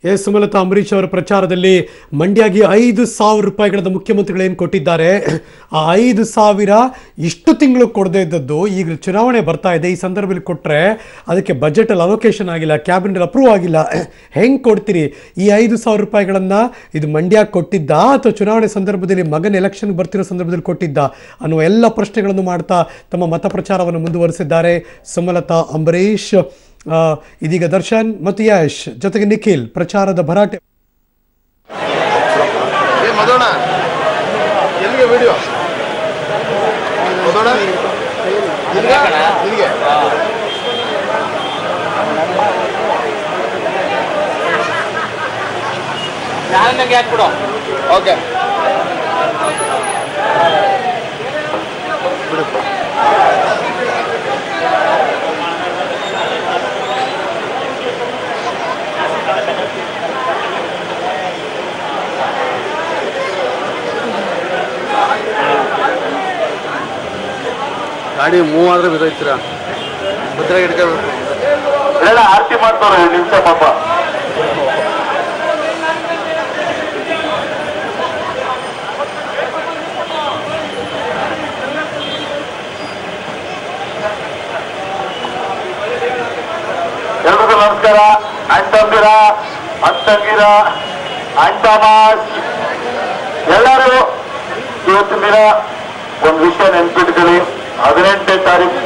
S Sumalatha Ambareesh ಅವರ ಪ್ರಚಾರದಲ್ಲಿ ಮಂಡ್ಯಗೆ 5,000 ರೂಪಾಯಿಗಳನ್ನ ಮುಖ್ಯಮಂತ್ರಿಗಳು ಏನು ಕೊಟ್ಟಿದ್ದಾರೆ. ಆ 5,000 ಇಷ್ಟು ತಿಂಗಳು ಕೊಡದೇ ಇದ್ದದ್ದು ಈಗ ಚುನಾವಣೆ ಬರ್ತಾ ಇದೆ. ಈ ಸಂದರ್ಭದಲ್ಲಿ ಕೊಟ್ಟರೆ ಅದಕ್ಕೆ ಬಜೆಟಲ್ಲಿ ಅಲೋಕೇಶನ್ ಆಗಿಲ್ಲ, ಕ್ಯಾಬಿನೆಟ್ ಅಪ್ರೂವ್ ಆಗಿಲ್ಲ. ಹೆಂಗೆ ಕೊಡ್ತೀರಿ ಈ 5,000 ರೂಪಾಯಿಗಳನ್ನು? ಇದು ಮಂಡ್ಯ ಕೊಟ್ಟಿದ್ದ ಅಥವಾ ಚುನಾವಣೆ ಸಂದರ್ಭದಲ್ಲಿ ಮಗನ ಎಲೆಕ್ಷನ್ಗೆ ಬರ್ತಿರೋ ಸಂದರ್ಭದಲ್ಲಿ ಕೊಟ್ಟಿದ್ದ ಅನ್ನುವ ಎಲ್ಲ ಪ್ರಶ್ನೆಗಳನ್ನು ಮಾಡ್ತಾ ತಮ್ಮ ಮತ ಪ್ರಚಾರವನ್ನು ಮುಂದುವರಿಸಿದ್ದಾರೆ ಸುಮಲತಾ ಅಂಬರೀಶ್. ಇದೀಗ ದರ್ಶನ್ ಮತ್ತು ಯಶ್ ಜೊತೆಗೆ ನಿಖಿಲ್ ಪ್ರಚಾರದ ಭರಾಟೆ. ಓಕೆ ಗಾಡಿ ಮೂವ್ ಆದ್ರೆ ಬಿದ್ದೋಯ್ತೀರಾ, ಭದ್ರಾಗಿ ಹಿಡ್ಕೋಬೇಕು. ಎಲ್ಲ ಆರತಿ ಮಾಡ್ತಾರೆ ನಿಮಿಷ ಪಾಪ. ಎಲ್ರಿಗೂ ನಮಸ್ಕಾರ. ಅಣ್ಣಂದಿರ, ಅತ್ತಂಗಿರ, ಅಣ್ಣಮಾಸ್ ಎಲ್ಲರೂ ಇವತ್ತಿನ ದಿನ ಒಂದು ವಿಷಯ ನೆನ್ಪಿಟ್ಕೊಳ್ಳಿ. 18ನೇ ತಾರೀಕು